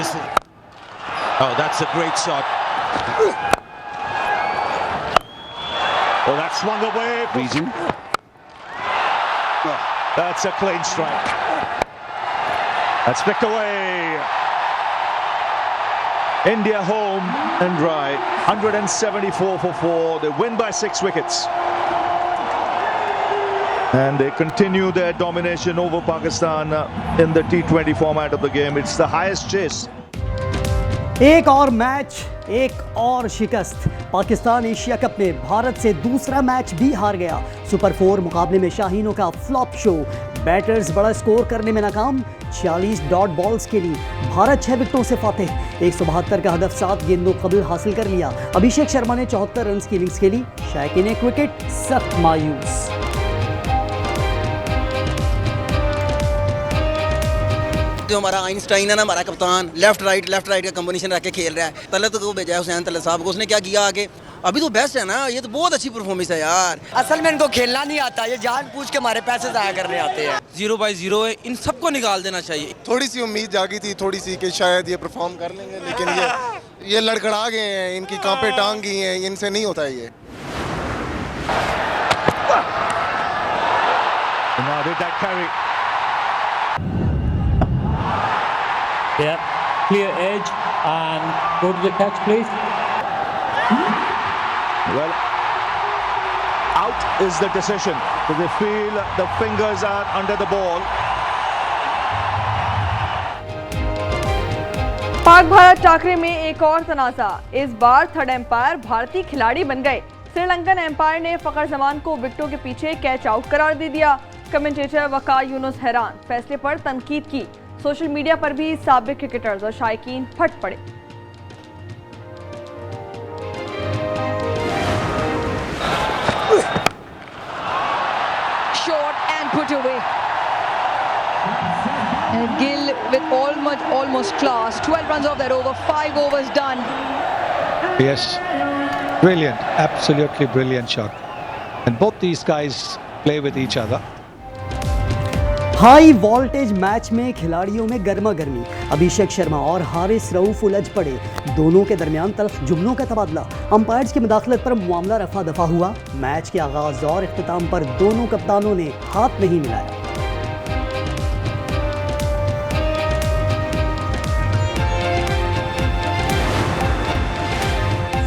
Oh, that's a great shot. Oh, that swung away. Region. That's a clean strike. That's flicked away. India home and dry. 174 for 4. They win by 6 wickets. And they continue their domination over Pakistan in the T20 format of the game. It's the highest chase. एक और match, एक और शिकस्त। Pakistan Asia cup में भारत से दूसरा match भी हार गया। सुपर 4 मुकाबले में शाहीनों का फ्लॉप शो। बैटर्स बड़ा स्कोर करने में नाकाम। 46 डॉट बॉल्स के लिए भारत 6 विकेटों से फातेह। 172 का हदफ 7 गेंदों कबल हासिल कर लिया। अभिषेक शर्मा ने 74 रन की इनिंग्स खेली। शायकीन एक विकेट, सख्त मायूस। जो हमारा आइंस्टाइन है ना, हमारा कप्तान, लेफ्ट राइट का कॉम्बिनेशन रख के खेल रहा है। तलत को भेजा है हुसैन तलत साहब को, उसने क्या किया आगे? अभी तो बेस्ट है ना, ये तो बहुत अच्छी परफॉर्मेंस है यार। असल में इनको खेलना नहीं आता, ये जानबूझ के हमारे पैसे जाया करने आते हैं। 0/0 है, इन सबको निकाल देना चाहिए। थोड़ी सी उम्मीद जागी थी, थोड़ी सी कि शायद ये परफॉर्म कर लेंगे, लेकिन ये लड़खड़ा गए हैं, इनकी कांपे टांग गई हैं, इनसे नहीं होता ये। Yeah, clear edge and go to the catch, please. Well, out is the decision. So they feel the fingers are under the ball. Pak Bharat Thakare में एक और तनाज़ा। इस बार थर्ड एम्पायर भारतीय खिलाड़ी बन गए। श्रीलंकन एम्पायर ने फखर जमान को विकेटों के पीछे कैच आउट करार दे दिया। कमेंटेटर वकार यूनुस हैरान, फैसले पर तनकीद की। सोशल मीडिया पर भी साबिक क्रिकेटर्स और शायकीन फट पड़े। Short and put away. And Gill with almost class. 12 runs off that over. 5 overs done. Yes, brilliant, absolutely brilliant shot. And both these guys play with each other. High voltage match में खिलाड़ियों में गर्मा गर्मी। अभिषेक शर्मा और हारिस रऊफ उलझ पड़े। दोनों के दरमियान तल्ख जुमलों का तबादला। अंपायर्स की मुदाखलत पर मामला रफा दफा हुआ। मैच के आगाज और इख्तिताम पर दोनों कप्तानों ने हाथ नहीं मिलाया।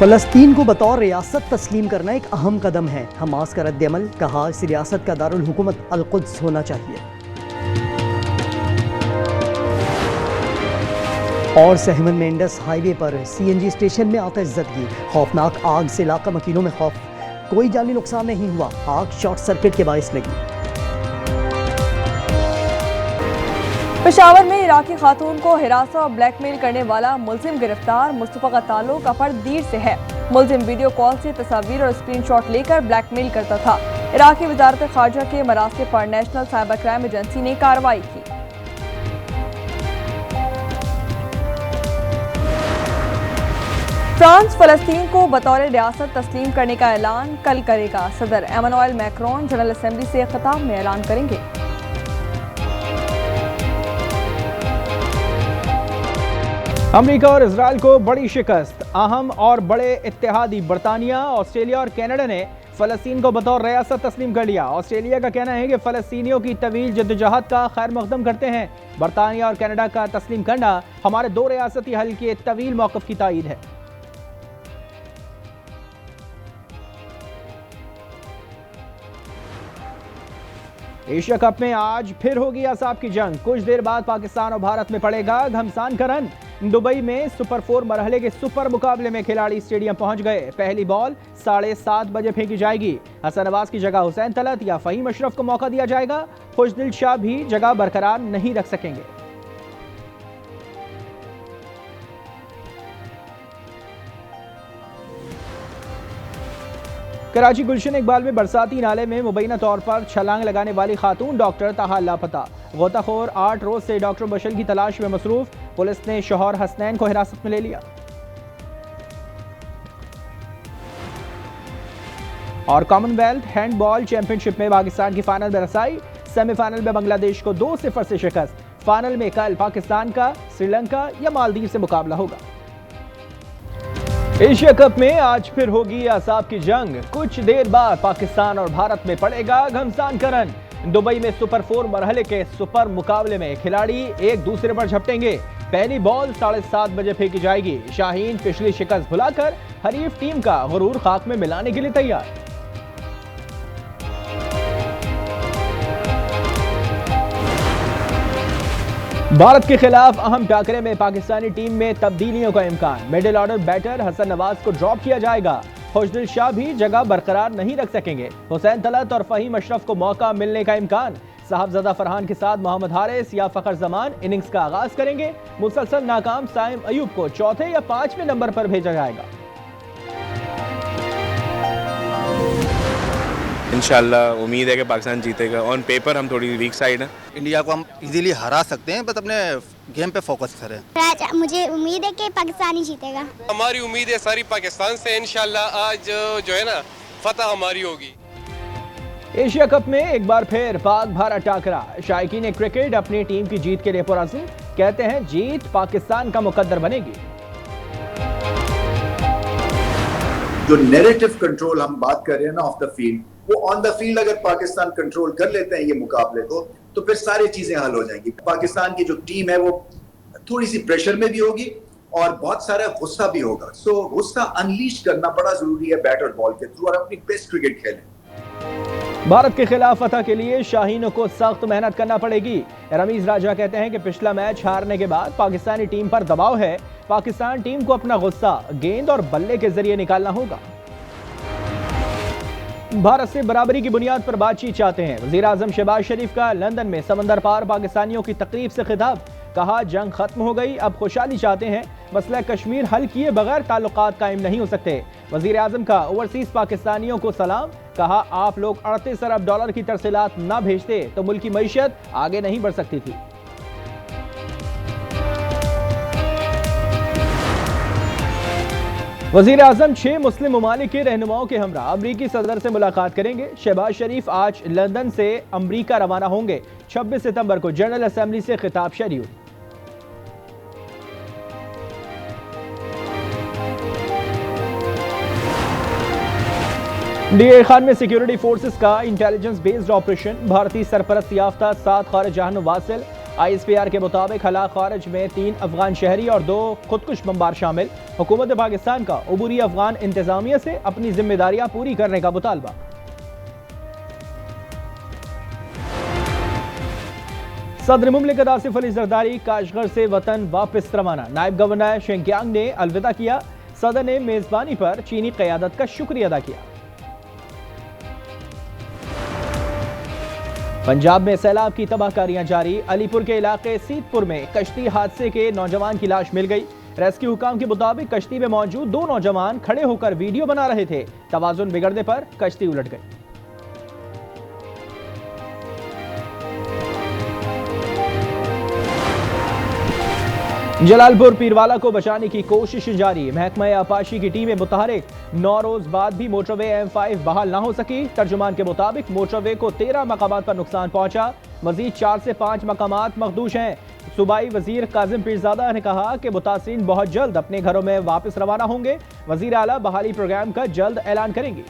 फलस्तीन को बतौर रियासत तस्लीम करना एक अहम कदम है। हमास का रद्द-ए-अमल, कहा इस रियासत का दारुल हुकूमत अल-कुद्स होना चाहिए। और सहमन में इंडस हाईवे पर सीएनजी स्टेशन में आतिशज़दगी। खौफनाक आग से इलाका मकीनों में खौफ। कोई जानी नुकसान नहीं हुआ, आग शॉर्ट सर्किट के बाइस लगी। पेशावर में इराकी खातून को हिरासा और ब्लैकमेल करने वाला मुलजिम गिरफ्तार। मुस्तफा का ताल्लुक अफरदीर से है। मुलजिम वीडियो कॉल से तस्वीर और स्क्रीनशॉट लेकर ब्लैकमेल करता था। इराकी वजारत खारजा के मरासिल पर नेशनल साइबर क्राइम एजेंसी ने कार्रवाई की। फ्रांस फलस्तीन को बतौर रियासत तस्लीम करने का ऐलान कल करेगा। सदर एमानुएल मैक्रोन जनरल असेंबली से खिताब में ऐलान करेंगे। अमेरिका और इजराइल को बड़ी शिकस्त। अहम और बड़े इत्तेहादी बरतानिया, ऑस्ट्रेलिया और कनाडा ने फलस्तीन को बतौर रियासत तस्लीम कर लिया। ऑस्ट्रेलिया का कहना है कि फलस्तीनियों की तवील जद्दोजहद का खैर मकदम करते हैं। बरतानिया और कनाडा का तस्लीम करना हमारे 2 रियासती हल के तवील मौक़िफ़ की तायीद है। एशिया कप में आज फिर होगी असाब की जंग। कुछ देर बाद पाकिस्तान और भारत में पड़ेगा घमसान का रन। दुबई में सुपर 4 मरहले के सुपर मुकाबले में खिलाड़ी स्टेडियम पहुंच गए। पहली बॉल 7:30 बजे फेंकी जाएगी। हसन नवाज की जगह हुसैन तलत या फ़हीम अशरफ को मौका दिया जाएगा। खुशदिल शाह भी जगह बरकरार नहीं रख सकेंगे। कराची गुलशन इकबाल में बरसाती नाले में मुबैना तौर पर छलांग लगाने वाली खातून डॉक्टर ताहा लापता। गोताखोर 8 रोज से डॉक्टर बशल की तलाश में मसरूफ। पुलिस ने शौहर हसनैन को हिरासत में ले लिया। और कॉमनवेल्थ हैंडबॉल चैंपियनशिप में पाकिस्तान की फाइनल में रसाई। सेमीफाइनल में बांग्लादेश को 2-0 से शिकस्त। फाइनल में कल पाकिस्तान का श्रीलंका या मालदीव से मुकाबला होगा। एशिया कप में आज फिर होगी असाब की जंग। कुछ देर बाद पाकिस्तान और भारत में पड़ेगा घमसान करन। दुबई में सुपर 4 मरहले के सुपर मुकाबले में खिलाड़ी एक दूसरे पर झपटेंगे। पहली बॉल 7:30 बजे फेंकी जाएगी। शाहीन पिछली शिकस्त भुलाकर हरीफ टीम का गुरूर खाक में मिलाने के लिए तैयार। भारत के खिलाफ अहम टाकरे में पाकिस्तानी टीम में तब्दीलियों का इम्कान। Middle order batter Hasan Nawaz को ड्रॉप किया जाएगा। खुशदिल शाह भी जगह बरकरार नहीं रख सकेंगे। हुसैन तलत और फहीम अशरफ को मौका मिलने का इम्कान। साहबजादा फरहान के साथ मोहम्मद हारिस या फखर जमान इनिंग्स का आगाज करेंगे। मुसलसल नाकाम साइम अयूब को चौथे या 5वें नंबर पर भेजा जाएगा। इंशाल्लाह उम्मीद है कि पाकिस्तान जीतेगा। ऑन पेपर हम थोड़ी वीक साइड हैं। इंडिया को हम इजीली हरा सकते हैं, बस अपने गेम पे फोकस करें। मुझे उम्मीद है कि पाकिस्तान ही जीतेगा। हमारी उम्मीद है सारी पाकिस्तान से। इंशाल्लाह आज जो है ना फतह हमारी होगी। एशिया कप में एक बार फिर पाक भारत टाकरा। शायकीन क्रिकेट अपनी टीम की जीत के लिए पुरअज़्म। कहते हैं जीत पाकिस्तान का मुकद्दर बनेगी। जो नैरेटिव कंट्रोल हम बात कर रहे हैं ना ऑफ द फील्ड, वो ऑन द फील्ड अगर पाकिस्तान कंट्रोल कर लेते हैं ये मुकाबले को, तो फिर सारी चीजें हल हो जाएंगी। पाकिस्तान की जो टीम है वो थोड़ी सी प्रेशर में भी होगी और बहुत सारा गुस्सा भी होगा। सो गुस्सा अनलीश करना बड़ा जरूरी है बैट और बॉल के थ्रू, और अपनी बेस्ट क्रिकेट खेलें। भारत के खिलाफ फतह के लिए शाहीनों को सख्त मेहनत करना पड़ेगी। रमीज राजा कहते हैं कि पिछला मैच हारने के बाद पाकिस्तानी टीम पर दबाव है। पाकिस्तान टीम को अपना गुस्सा गेंद और बल्ले के जरिए निकालना होगा। भारत से बराबरी की बुनियाद पर बातचीत चाहते हैं। वजीर आजम शहबाज शरीफ का लंदन में समंदर पार पाकिस्तानियों की तकरीब से खिताब। कहा जंग खत्म हो गई, अब खुशहाली चाहते हैं। मसला कश्मीर हल किए बगैर ताल्लुकात कायम नहीं हो सकते। वजीर आजम का ओवरसीज पाकिस्तानियों को सलाम। कहा आप लोग 38 अरब डॉलर की तरसीलात न भेजते तो मुल्क की मईशत आगे नहीं बढ़ सकती थी। वजीर आजम 6 मुस्लिम ममालिक के रहनुमाओं के हमरा अमरीकी सदर से मुलाकात करेंगे। शहबाज शरीफ आज लंदन से अमरीका रवाना होंगे। 26 सितंबर को जनरल असेंबली से खिताब शेड्यूल। डीए खान में सिक्योरिटी फोर्सेस का इंटेलिजेंस बेस्ड ऑपरेशन। भारतीय सरपरस्त याफ्ता 7 खारिजान वासिल। ISPR के मुताबिक हलाक खारिज में 3 अफगान शहरी और 2 खुदकुश बमबार शामिल। हुकूमत पाकिस्तान का उबूरी अफगान इंतजामिया से अपनी जिम्मेदारियां पूरी करने का मुतालबा। सदर मुमलिकत आसिफ अली जरदारी काशगर से वतन वापस रवाना। नायब गवर्नर शेंग्यांग ने अलविदा किया। सदर ने मेजबानी पर चीनी क़यादत का शुक्रिया अदा किया। पंजाब में सैलाब की तबाहकारियां जारी। अलीपुर के इलाके सीतपुर में कश्ती हादसे के नौजवान की लाश मिल गई। रेस्क्यू हुकाम के मुताबिक कश्ती में मौजूद 2 नौजवान खड़े होकर वीडियो बना रहे थे। तवाजुन बिगड़ने पर कश्ती उलट गई। जलालपुर पीरवाला को बचाने की कोशिश जारी। महकमा आपाशी की टीमें मुतहरिक। 9 रोज बाद भी मोटरवे M5 बहाल ना हो सकी। तर्जुमान के मुताबिक मोटरवे को 13 मकामात पर नुकसान पहुंचा। मजीद 4 से 5 मकामात मखदूश हैं। सूबाई वजीर काजिम पीरजादा ने कहा कि मुतासिरीन बहुत जल्द अपने घरों में वापस रवाना होंगे। वजीर आला बहाली प्रोग्राम का जल्द ऐलान करेंगे।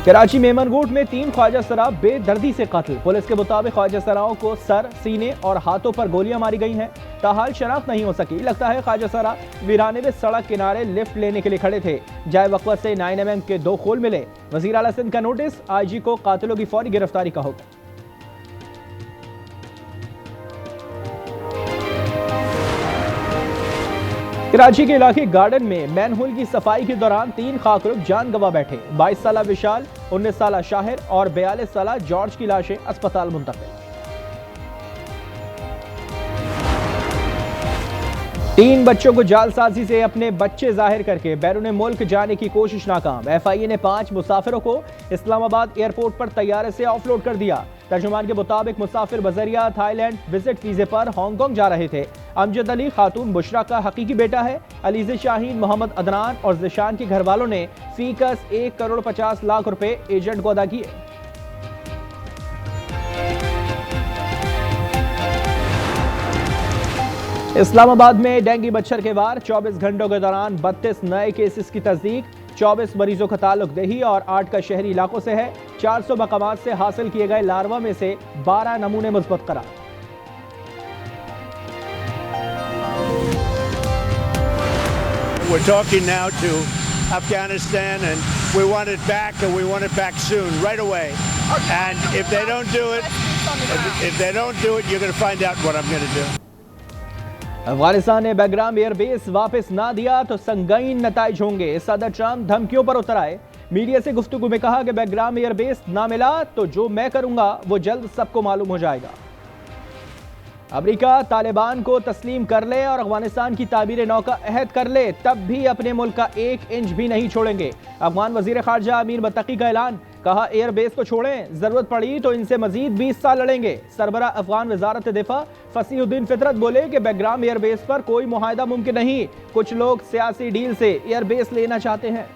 कराची मेमनगोट में 3 ख्वाजा सरा बेदर्दी से कत्ल। पुलिस के मुताबिक ख्वाजा सराओं को सर, सीने और हाथों पर गोलियां मारी गई हैं। ताहाल शनाख्त नहीं हो सकी। लगता है ख्वाजा सरा वीराने में सड़क किनारे लिफ्ट लेने के लिए खड़े थे। जाए वक़्त से 9mm के 2 खोल मिले। वज़ीर आला सिंध का नोटिस, IG को कातिलों की फौरी गिरफ्तारी का हुक्म। कराची के इलाके गार्डन में मैनहोल की सफाई के दौरान 3 खाकरुख जान गंवा बैठे। 22 साला विशाल, 19 साला शाहिर और 42 साला जॉर्ज की लाशें अस्पताल मुंतकिल। 3 बच्चों को जालसाजी से अपने बच्चे जाहिर करके बैरून मुल्क जाने की कोशिश नाकाम। FIA ने 5 मुसाफिरों को इस्लामाबाद एयरपोर्ट पर तैयारे से ऑफलोड कर दिया। तर्जुमान के मुताबिक मुसाफिर बजरिया थाईलैंड विजिट वीजे पर हांगकांग जा रहे थे। अमजद अली खातून बुशरा का हकीकी बेटा है। अलीज़े शाहीन, मोहम्मद अदनान और जिशान के घर वालों ने फीकस 1 करोड़ 50 लाख रुपए एजेंट को अदा किए। इस्लामाबाद में डेंगू मच्छर के वार, 24 घंटों के दौरान 32 नए केसेस की तस्दीक। 24 मरीजों का ताल्लुक देही और 8 का शहरी इलाकों से है। 400 मकामात से हासिल किए गए लार्वा में से 12 नमूने मुस्बत करार। We're talking now to Afghanistan and we want it back and we want it back soon, right away. And if they don't do it, you're going to find out what I'm going to do. Afghanistan ने बैग्राम airbase वापस ना दिया तो संगीन नताइज होंगे। सदर Trump धमकियों पर उतर आए। मीडिया से गुफ्तगू में कहा कि बैग्राम एयरबेस ना मिला तो जो मैं करूंगा वो जल्द सबको मालूम हो जाएगा। अमेरिका तालिबान को तस्लीम कर ले और अफगानिस्तान की ताबीर नौ का अहद कर ले, तब भी अपने मुल्क का 1 इंच भी नहीं छोड़ेंगे। अफगान वजीर खारजा अमीर मुत्तकी का ऐलान, कहा एयरबेस को छोड़ें, जरूरत पड़ी तो इनसे मजीद 20 साल लड़ेंगे। सरबरा अफगान वजारत दिफा फसीहुद्दीन फितरत बोले कि बैग्राम एयरबेस पर कोई मुआहदा मुमकिन नहीं, कुछ लोग सियासी डील से एयरबेस लेना चाहते हैं।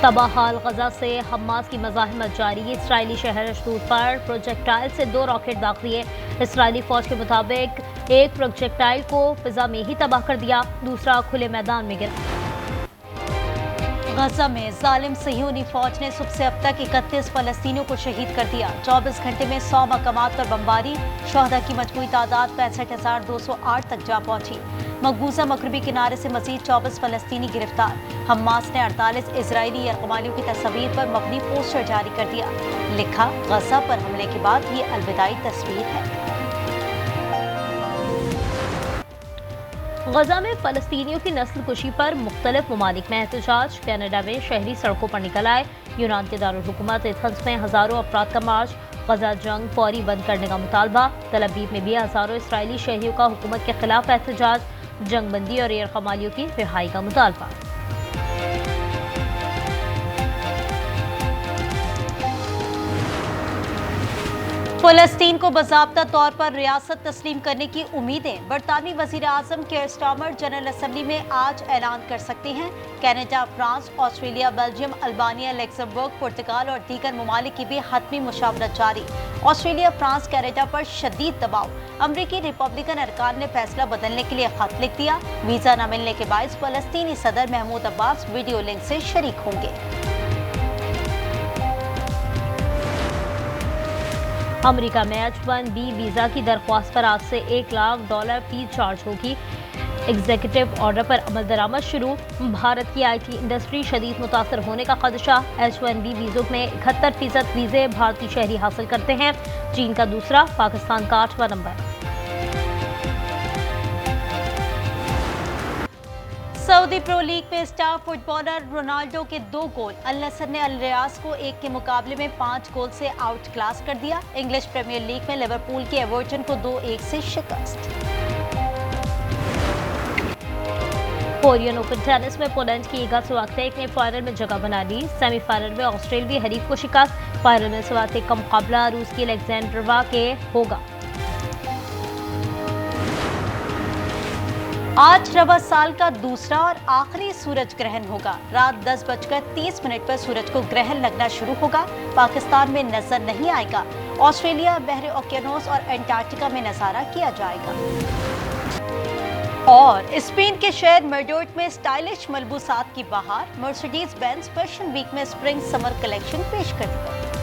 तबाहाल गजा से हमास की मज़ाहिमत जारी। इसराइली शहर अशदूद पर प्रोजेक्टाइल से 2 रॉकेट दाग दिए। इसराइली फौज के मुताबिक एक प्रोजेक्टाइल को फिजा में ही तबाह कर दिया, दूसरा खुले मैदान में गिरा। गजा में जालिम सह्यूनी फौज ने सुबह से अब तक 31 फलस्तीनियों को शहीद कर दिया। 24 घंटे में 100 मकामात पर बमबारी, शहदा की मजमूई तादाद 65,208 तक जा पहुंची। मकबूजा मगरबी किनारे से मजीद 24 फलस्तीनी गिरफ्तार। हमास ने 48 इजरायली यरगमालियों की तस्वीर पर मबनी पोस्टर जारी कर दिया। लिखा, गजा पर हमले के बाद ये अलविदाई तस्वीर है। गजा में फलस्तीनियों की नस्ल कुशी पर मुख्तलिफ ममालिक में एहतजाज। कनाडा में शहरी सड़कों पर निकल आए। यूनान के दारुल हुकूमत एथेंस में हजारों अफराद का मार्च। गजा जंग फौरी बंद करने का मुतालबा। तल अवीव में भी हजारों इसराइली शहरियों का हुकूमत के खिलाफ एहतजाज। जंगबंदी और यरगमालियों की रिहाई का मुतालबा। फलस्तीन को बाज़ाब्ता तौर पर रियासत तस्लीम करने की उम्मीदें। बरतानवी वज़ीर आज़म केयर स्टार्मर जनरल असम्बली में आज ऐलान कर सकते हैं। Canada, France, Australia, Belgium, Albania, Luxembourg, पुर्तगाल और दीगर ममालिक की भी हतमी मुशावरत जारी। ऑस्ट्रेलिया, फ्रांस, कनाडा पर शदीद दबाव। अमरीकी रिपब्लिकन अरकान ने फैसला बदलने के लिए खत लिख दिया। वीज़ा न मिलने के बायस फलस्तीनी सदर महमूद अब्बास वीडियो लिंक से शरीक होंगे। अमेरिका में H-1B वीज़ा की दरख्वास्त पर आज से $1 लाख फीस चार्ज होगी। एग्जीक्यूटिव ऑर्डर पर अमल दरामद शुरू। भारत की IT इंडस्ट्री शदीद मुतासर होने का खदशा। H-1B वीज़ों में 71% वीज़े भारतीय शहरी हासिल करते हैं। चीन का दूसरा, पाकिस्तान का 8वां नंबर। सऊदी प्रो लीग में स्टार फुटबॉलर रोनाल्डो के 2 गोल। अल नसर ने अल रियाज को 1 के मुकाबले में 5 गोल से आउट क्लास कर दिया। इंग्लिश प्रीमियर लीग में लिवरपूल के एवर्टन को 2-1 से शिकस्त। कोरियन ओपन टेनिस में पोलैंड की इगा स्विआतेक ने फाइनल में जगह बना ली। सेमीफाइनल में ऑस्ट्रेलियाई हरीफ को शिकस्त। फाइनल में स्विआतेक का मुकाबला रूस की अलेक्जेंड्रोवा के होगा। आज रवा साल का दूसरा और आखिरी सूरज ग्रहण होगा। रात 10:30 पर सूरज को ग्रहण लगना शुरू होगा। पाकिस्तान में नजर नहीं आएगा। ऑस्ट्रेलिया, बहरे ओकियानोस और एंटार्क्टिका में नजारा किया जाएगा। और स्पेन के शहर मैड्रिड में स्टाइलिश मलबूसात की बहार। मर्सिडीज बेंज फैशन वीक में स्प्रिंग समर कलेक्शन पेश कर दी गई।